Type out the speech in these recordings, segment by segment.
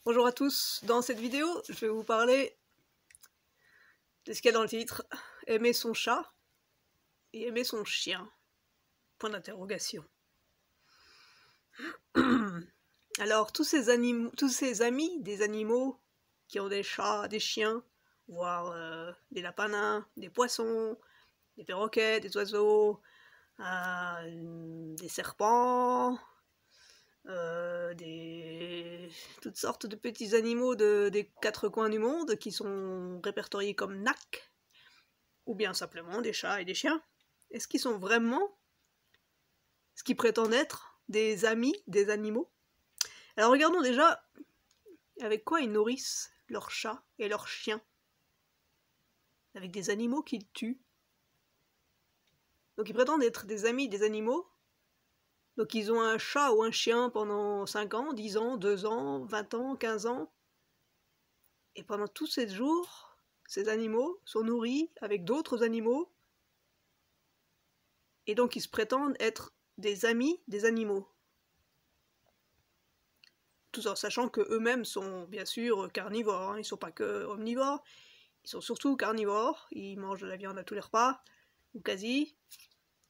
Bonjour à tous, dans cette vidéo, je vais vous parler de ce qu'il y a dans le titre, aimer son chat et aimer son chien, point d'interrogation. Alors, tous ces amis des animaux qui ont des chats, des chiens, voire des lapins nains, des poissons, des perroquets, des oiseaux, des serpents, toutes sortes de petits animaux des quatre coins du monde qui sont répertoriés comme NAC, ou bien simplement des chats et des chiens. Est-ce qu'ils sont vraiment ce qu'ils prétendent être, des amis des animaux? Alors regardons déjà avec quoi ils nourrissent leurs chats et leurs chiens. Avec des animaux qu'ils tuent. Donc ils prétendent être des amis des animaux. Donc ils ont un chat ou un chien pendant 5 ans, 10 ans, 2 ans, 20 ans, 15 ans. Et pendant tous ces jours, ces animaux sont nourris avec d'autres animaux. Et donc ils se prétendent être des amis des animaux. Tout en sachant qu'eux-mêmes sont bien sûr carnivores, ils ne sont pas que omnivores, ils sont surtout carnivores, ils mangent de la viande à tous les repas, ou quasi.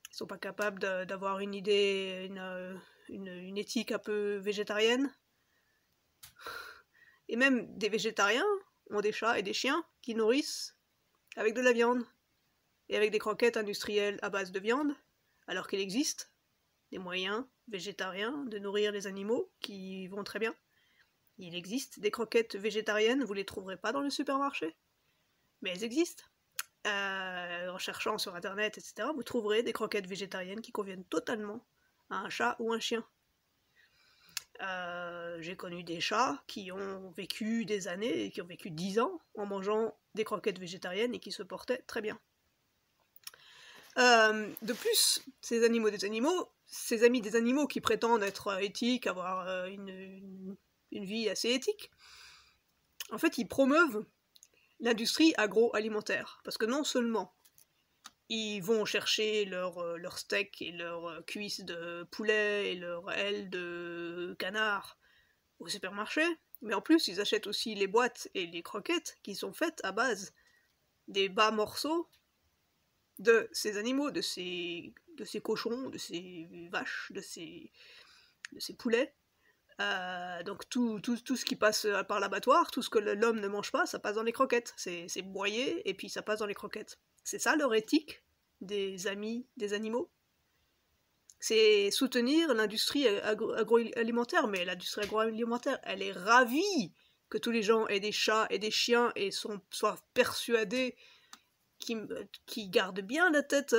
Ils ne sont pas capables d'avoir une idée, une éthique un peu végétarienne. Et même des végétariens ont des chats et des chiens qui nourrissent avec de la viande, et avec des croquettes industrielles à base de viande, alors qu'il existe des moyens végétariens de nourrir les animaux qui vont très bien. Il existe des croquettes végétariennes, vous ne les trouverez pas dans le supermarché, mais elles existent. En cherchant sur internet, etc., vous trouverez des croquettes végétariennes qui conviennent totalement à un chat ou un chien. J'ai connu des chats qui ont vécu des années, qui ont vécu 10 ans en mangeant des croquettes végétariennes et qui se portaient très bien. De plus, ces amis des animaux qui prétendent être éthiques, avoir une vie assez éthique, en fait, ils promeuvent l'industrie agroalimentaire. Parce que non seulement ils vont chercher leur steak et leurs cuisses de poulet et leurs ailes de canard au supermarché, mais en plus, ils achètent aussi les boîtes et les croquettes qui sont faites à base des bas morceaux de ces animaux, de ces cochons, de ces vaches, de ces poulets. Donc tout ce qui passe par l'abattoir, tout ce que l'homme ne mange pas, ça passe dans les croquettes. C'est broyé et puis ça passe dans les croquettes. C'est ça leur éthique des amis des animaux. C'est soutenir l'industrie agroalimentaire, mais l'industrie agroalimentaire, elle est ravie que tous les gens aient des chats et des chiens et soient persuadés qui gardent bien la tête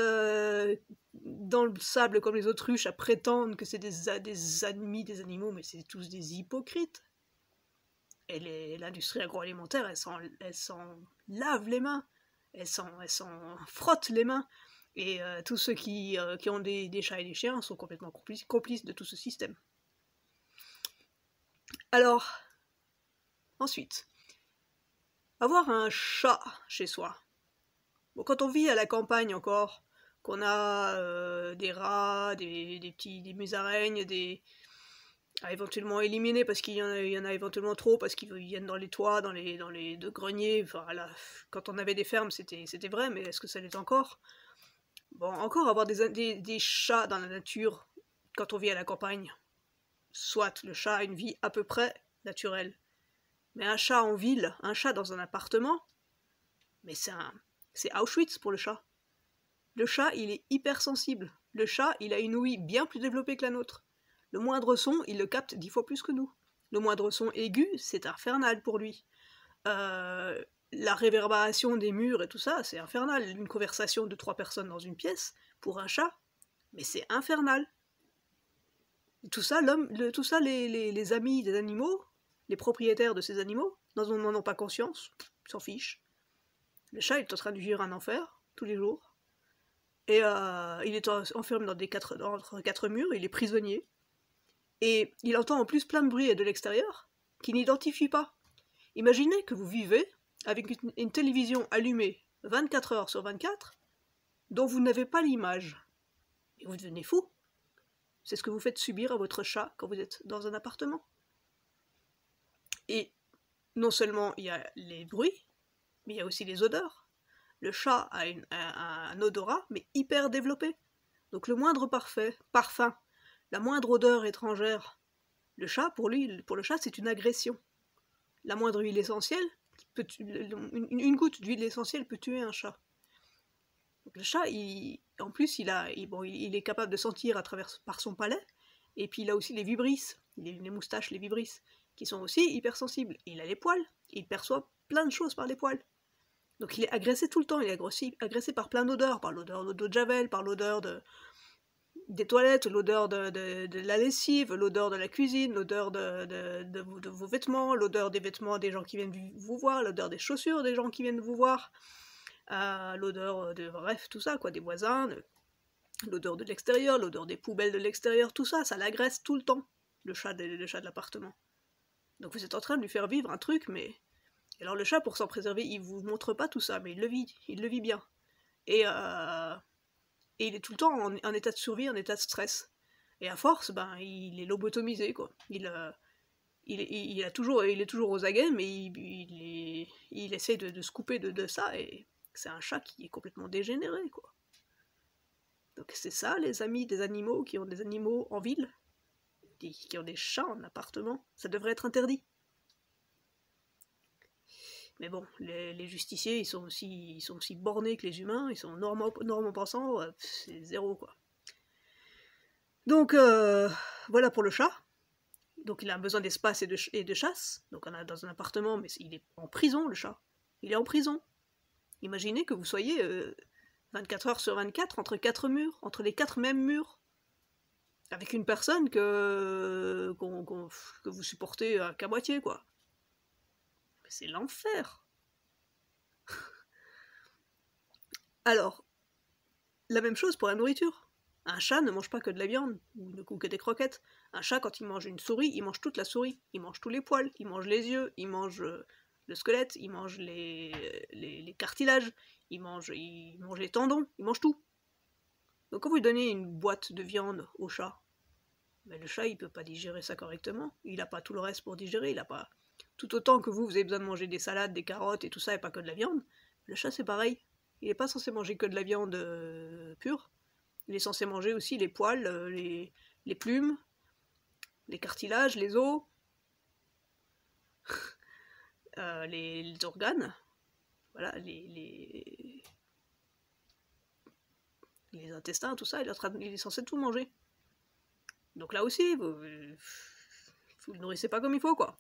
dans le sable comme les autruches à prétendre que c'est des amis des animaux, mais c'est tous des hypocrites. Et l'industrie agroalimentaire, elle s'en lave les mains, elle s'en frotte les mains, et tous ceux qui ont des chats et des chiens sont complètement complices de tout ce système. Alors, ensuite, avoir un chat chez soi. Bon, quand on vit à la campagne encore, qu'on a des rats, des musaraignes, à éventuellement éliminer parce qu'il y en a éventuellement trop, parce qu'ils viennent dans les toits, dans les greniers, enfin là, quand on avait des fermes c'était vrai, mais est-ce que ça l'est encore? Bon, encore avoir des chats dans la nature quand on vit à la campagne, soit le chat a une vie à peu près naturelle, mais un chat en ville, un chat dans un appartement, mais c'est Auschwitz pour le chat. Le chat, il est hypersensible. Le chat, il a une ouïe bien plus développée que la nôtre. Le moindre son, il le capte 10 fois plus que nous. Le moindre son aigu, c'est infernal pour lui. La réverbération des murs et tout ça, c'est infernal. Une conversation de 3 personnes dans une pièce, pour un chat, mais c'est infernal. Tout ça, les amis des animaux, les propriétaires de ces animaux, n'en ont pas conscience, ils s'en fichent. Le chat, il est en train de vivre un enfer, tous les jours. Et il est enfermé entre 4 murs, il est prisonnier. Et il entend en plus plein de bruit de l'extérieur qu'il n'identifie pas. Imaginez que vous vivez avec une télévision allumée 24 heures sur 24, dont vous n'avez pas l'image. Et vous devenez fou. C'est ce que vous faites subir à votre chat quand vous êtes dans un appartement. Et non seulement il y a les bruits, mais il y a aussi les odeurs. Le chat a un odorat, mais hyper développé. Donc le moindre parfum, la moindre odeur étrangère, pour le chat, c'est une agression. La moindre huile essentielle, une goutte d'huile essentielle peut tuer un chat. Donc le chat, en plus, il est capable de sentir par son palais, et puis il a aussi les vibrisses, les moustaches, les vibrisses, qui sont aussi hypersensibles. Et il a les poils, et il perçoit plein de choses par les poils. Donc il est agressé tout le temps, il est agressé par plein d'odeurs, par l'odeur d'eau de javel, par l'odeur des toilettes, l'odeur de la lessive, l'odeur de la cuisine, l'odeur de vos vêtements, l'odeur des vêtements des gens qui viennent vous voir, l'odeur des chaussures des gens qui viennent vous voir, l'odeur bref, tout ça, quoi, des voisins, l'odeur de l'extérieur, l'odeur des poubelles de l'extérieur, tout ça, ça l'agresse tout le temps, le chat de l'appartement. Donc vous êtes en train de lui faire vivre un truc, mais... Alors le chat, pour s'en préserver, il vous montre pas tout ça, mais il le vit bien. Et il est tout le temps en état de survie, en état de stress. Et à force, il est lobotomisé, quoi. Il est toujours aux aguets, mais il essaie de se couper de ça, et c'est un chat qui est complètement dégénéré, quoi. Donc c'est ça, les amis des animaux qui ont des animaux en ville, qui ont des chats en appartement, ça devrait être interdit. Mais bon, les justiciers, ils sont aussi bornés que les humains, ils sont normaux pensants, c'est zéro, quoi. Donc, voilà pour le chat. Donc il a besoin d'espace et de chasse. Donc on a dans un appartement, mais il est en prison, le chat. Il est en prison. Imaginez que vous soyez 24 heures sur 24 entre 4 murs, entre les 4 mêmes murs, avec une personne que vous supportez qu'à moitié, quoi. C'est l'enfer. Alors, la même chose pour la nourriture. Un chat ne mange pas que de la viande, ou que des croquettes. Un chat, quand il mange une souris, il mange toute la souris. Il mange tous les poils, il mange les yeux, il mange le squelette, il mange les cartilages, il mange les tendons, il mange tout. Donc quand vous lui donnez une boîte de viande au chat, le chat, il peut pas digérer ça correctement. Il n'a pas tout le reste pour digérer, il a pas... Tout autant que vous avez besoin de manger des salades, des carottes et tout ça, et pas que de la viande, le chat, c'est pareil. Il n'est pas censé manger que de la viande pure. Il est censé manger aussi les poils, les plumes, les cartilages, les os, les organes, voilà, les intestins, tout ça, il est censé tout manger. Donc là aussi, vous le nourrissez pas comme il faut, quoi.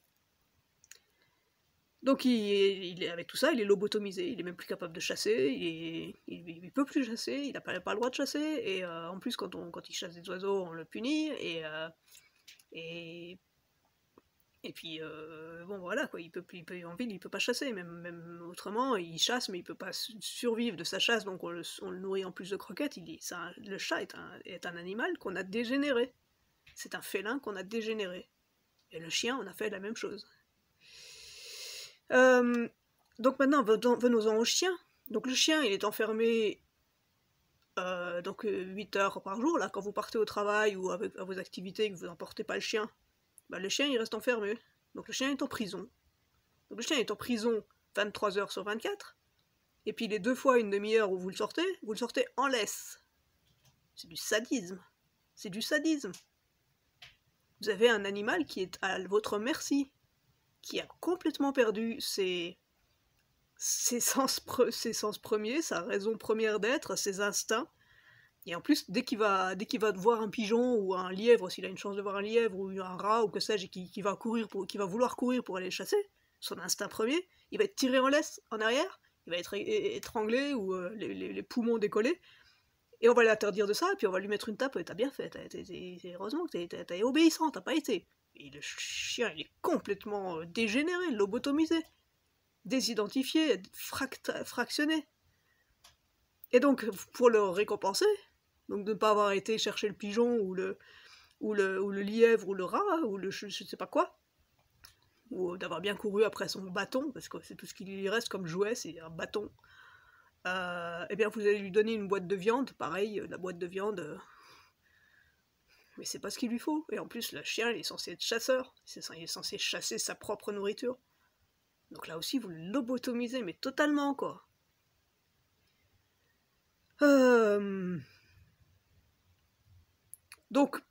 Donc avec tout ça, il est lobotomisé, il est même plus capable de chasser, il peut plus chasser, il n'a pas le droit de chasser, et en plus quand il chasse des oiseaux, on le punit, et puis bon voilà, quoi, en ville il peut pas chasser, même autrement, il chasse mais il peut pas survivre de sa chasse, donc on le nourrit en plus de croquettes. Le chat est un animal qu'on a dégénéré, c'est un félin qu'on a dégénéré, et le chien, on a fait la même chose. Donc maintenant, venons-en au chien. Donc le chien, il est enfermé 8 heures par jour, là, quand vous partez au travail ou à vos activités et que vous n'emportez pas le chien. Le chien, il reste enfermé. Donc le chien est en prison. Donc le chien est en prison 23 heures sur 24. Et puis les 2 fois une demi-heure où vous le sortez en laisse. C'est du sadisme. C'est du sadisme. Vous avez un animal qui est à votre merci, qui a complètement perdu ses sens premiers, sa raison première d'être, ses instincts. Et en plus, dès qu'il va voir un pigeon ou un lièvre, s'il a une chance de voir un lièvre ou un rat ou que sais-je, et qui va vouloir courir pour aller le chasser, son instinct premier, il va être tiré en laisse en arrière, il va être étranglé ou les poumons décollés, et on va l'interdire de ça, et puis on va lui mettre une tape, et t'as bien fait, heureusement que t'as été obéissant, t'as pas été. Et le chien, il est complètement dégénéré, lobotomisé, désidentifié, fractionné. Et donc, pour le récompenser, donc de ne pas avoir été chercher le pigeon ou le lièvre ou le rat ou je ne sais pas quoi, ou d'avoir bien couru après son bâton, parce que c'est tout ce qui lui reste comme jouet, c'est un bâton, eh bien vous allez lui donner une boîte de viande, pareil, la boîte de viande, Mais c'est pas ce qu'il lui faut. Et en plus, le chien, il est censé être chasseur. Il est censé chasser sa propre nourriture. Donc là aussi, vous le lobotomisez, mais totalement, quoi. Donc,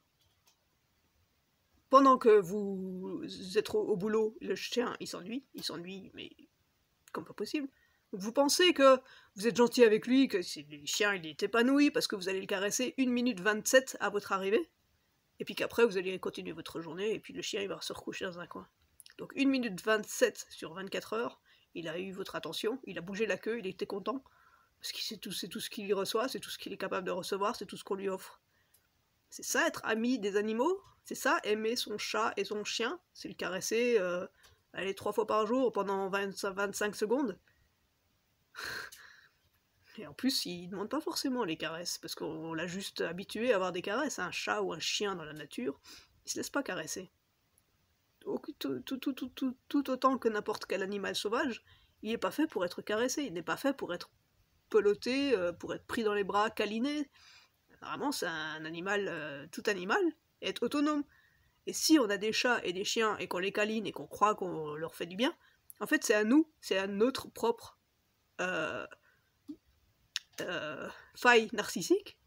pendant que vous êtes au boulot, le chien, il s'ennuie, mais comme pas possible. Donc vous pensez que vous êtes gentil avec lui, que le chien, il est épanoui, parce que vous allez le caresser 1 minute 27 à votre arrivée, et puis qu'après, vous allez continuer votre journée, et puis le chien, il va se recoucher dans un coin. Donc 1 minute 27 sur 24 heures, il a eu votre attention, il a bougé la queue, il était content, parce que c'est tout ce qu'il reçoit, c'est tout ce qu'il est capable de recevoir, c'est tout ce qu'on lui offre. C'est ça, être ami des animaux, c'est ça, aimer son chat et son chien, c'est le caresser 3 fois par jour pendant 25 secondes. Et en plus, il ne demande pas forcément les caresses, parce qu'on l'a juste habitué à avoir des caresses. Un chat ou un chien dans la nature, il se laisse pas caresser. Tout autant que n'importe quel animal sauvage, il n'est pas fait pour être caressé, il n'est pas fait pour être peloté, pour être pris dans les bras, câliné. Vraiment, c'est un animal, tout animal, est autonome. Et si on a des chats et des chiens et qu'on les câline et qu'on croit qu'on leur fait du bien, en fait c'est à nous, c'est à notre propre faille narcissique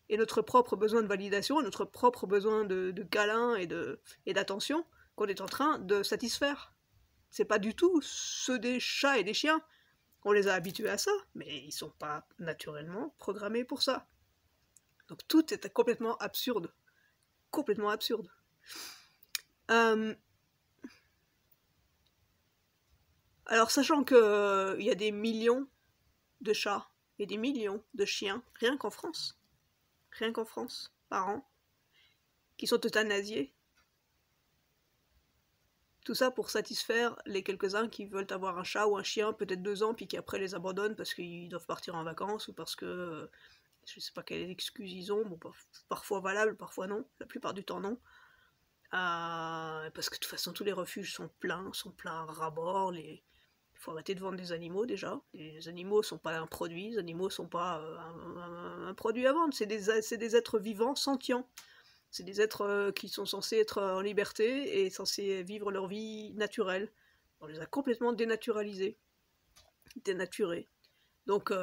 et notre propre besoin de validation, notre propre besoin de câlin et d'attention qu'on est en train de satisfaire. C'est pas du tout ceux des chats et des chiens. On les a habitués à ça, mais ils sont pas naturellement programmés pour ça. Donc tout est complètement absurde. Complètement absurde. Alors, sachant qu'il y a des millions de chats et des millions de chiens, rien qu'en France, par an, qui sont euthanasiés. Tout ça pour satisfaire les quelques-uns qui veulent avoir un chat ou un chien, peut-être 2 ans, puis qui après les abandonnent parce qu'ils doivent partir en vacances ou parce que je sais pas quelle excuse ils ont, bon, parfois valable, parfois non, la plupart du temps non. Parce que de toute façon tous les refuges sont pleins à ras-bord, il faut arrêter de vendre des animaux déjà, les animaux sont pas un produit, les animaux sont pas un produit à vendre, c'est des êtres vivants, sentients, c'est des êtres qui sont censés être en liberté et censés vivre leur vie naturelle. On les a complètement dénaturalisés, dénaturés. Donc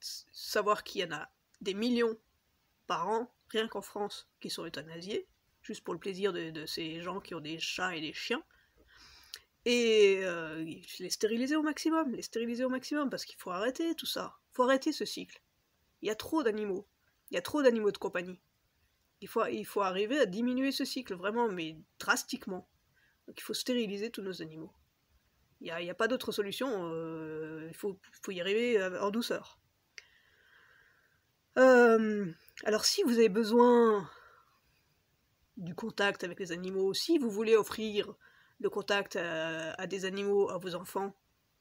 savoir qu'il y en a des millions par an, rien qu'en France, qui sont euthanasiés, juste pour le plaisir de ces gens qui ont des chats et des chiens, et les stériliser au maximum, parce qu'il faut arrêter tout ça, il faut arrêter ce cycle. Il y a trop d'animaux, de compagnie. Il faut arriver à diminuer ce cycle, vraiment, mais drastiquement. Donc il faut stériliser tous nos animaux. Il n'y a pas d'autre solution, il faut y arriver en douceur. Alors si vous avez besoin du contact avec les animaux, si vous voulez offrir le contact à des animaux, à vos enfants,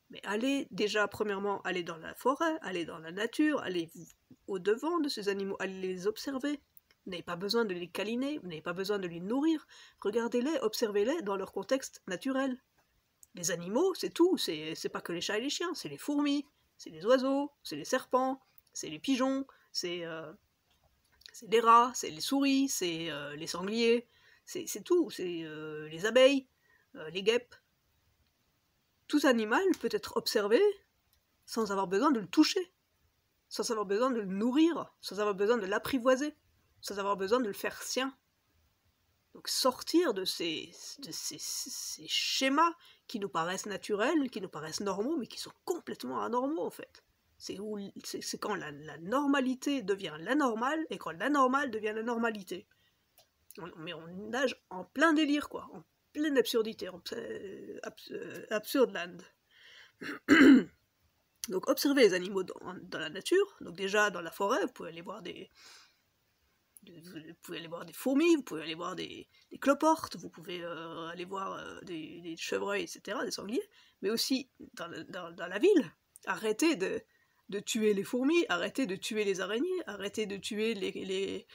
mais allez déjà, premièrement, allez dans la forêt, allez dans la nature, allez au-devant de ces animaux, allez les observer. Vous n'avez pas besoin de les câliner, vous n'avez pas besoin de les nourrir. Regardez-les, observez-les dans leur contexte naturel. Les animaux, c'est tout, c'est pas que les chats et les chiens, c'est les fourmis, c'est les oiseaux, c'est les serpents, c'est les pigeons, c'est les rats, c'est les souris, c'est les sangliers, c'est tout, c'est les abeilles, les guêpes. Tout animal peut être observé sans avoir besoin de le toucher, sans avoir besoin de le nourrir, sans avoir besoin de l'apprivoiser, sans avoir besoin de le faire sien. Donc sortir de ces schémas qui nous paraissent naturels, qui nous paraissent normaux, mais qui sont complètement anormaux en fait. C'est quand la normalité devient l'anormal, et quand l'anormal devient la normalité. Mais on nage en plein délire, quoi, en pleine absurdité, absurde land. Donc observez les animaux dans la nature, donc déjà dans la forêt, vous pouvez aller voir des fourmis, vous pouvez aller voir des cloportes, vous pouvez aller voir des chevreuils, etc., des sangliers, mais aussi dans la ville. Arrêtez de tuer les fourmis, arrêtez de tuer les araignées, arrêtez de tuer les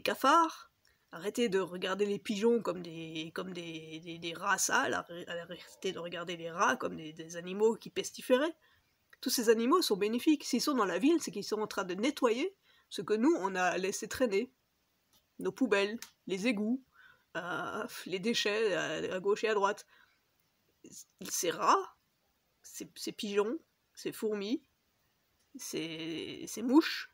cafards, arrêtez de regarder les pigeons comme des rats sales, arrêtez de regarder les rats comme des animaux qui pestiféraient. Tous ces animaux sont bénéfiques. S'ils sont dans la ville, c'est qu'ils sont en train de nettoyer ce que nous, on a laissé traîner. nos poubelles, les égouts, les déchets à gauche et à droite. Ces rats, ces pigeons, ces fourmis, ces mouches,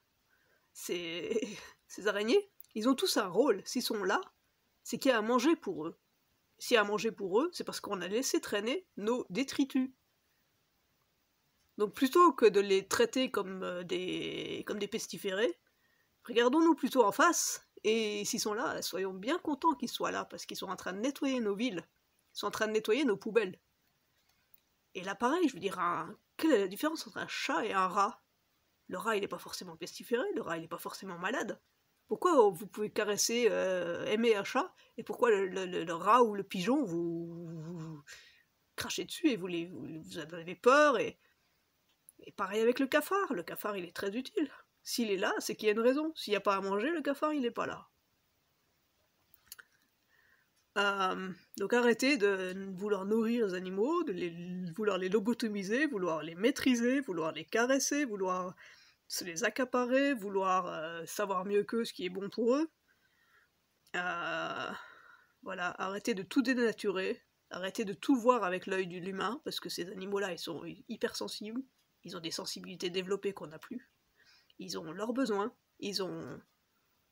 ces araignées, ils ont tous un rôle. S'ils sont là, c'est qu'il y a à manger pour eux. S'il y a à manger pour eux, c'est parce qu'on a laissé traîner nos détritus. Donc plutôt que de les traiter comme des pestiférés, regardons-nous plutôt en face, et s'ils sont là, soyons bien contents qu'ils soient là, parce qu'ils sont en train de nettoyer nos villes, ils sont en train de nettoyer nos poubelles. Et là pareil, je veux dire, quelle est la différence entre un chat et un rat? Le rat, il n'est pas forcément pestiféré, le rat, il n'est pas forcément malade. Pourquoi vous pouvez caresser, aimer un chat, et pourquoi le rat ou le pigeon, vous crachez dessus et vous en avez peur, et pareil avec le cafard, il est très utile. S'il est là, c'est qu'il y a une raison. S'il n'y a pas à manger, le cafard, il n'est pas là. Donc arrêtez de vouloir nourrir les animaux, de vouloir les lobotomiser, vouloir les maîtriser, vouloir les caresser, vouloir se les accaparer, vouloir savoir mieux qu'eux ce qui est bon pour eux. Voilà, arrêtez de tout dénaturer, arrêtez de tout voir avec l'œil de l'humain, parce que ces animaux-là, ils sont hypersensibles, ils ont des sensibilités développées qu'on n'a plus, ils ont leurs besoins, ils ont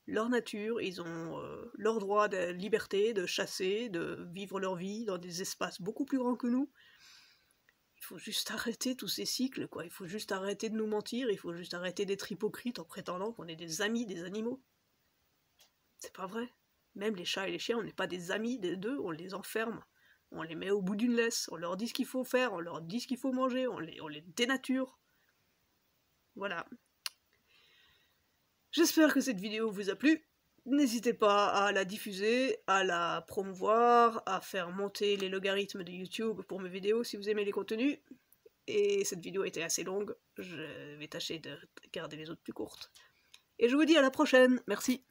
leur nature, ils ont leur droit de liberté, de chasser, de vivre leur vie dans des espaces beaucoup plus grands que nous. Il faut juste arrêter tous ces cycles, quoi. Il faut juste arrêter de nous mentir, il faut juste arrêter d'être hypocrite en prétendant qu'on est des amis des animaux. C'est pas vrai. Même les chats et les chiens, on n'est pas des amis d'eux, on les enferme. On les met au bout d'une laisse, on leur dit ce qu'il faut faire, on leur dit ce qu'il faut manger, on les dénature. Voilà. J'espère que cette vidéo vous a plu. N'hésitez pas à la diffuser, à la promouvoir, à faire monter les logarithmes de YouTube pour mes vidéos si vous aimez les contenus. Et cette vidéo a été assez longue, je vais tâcher de garder les autres plus courtes. Et je vous dis à la prochaine, merci.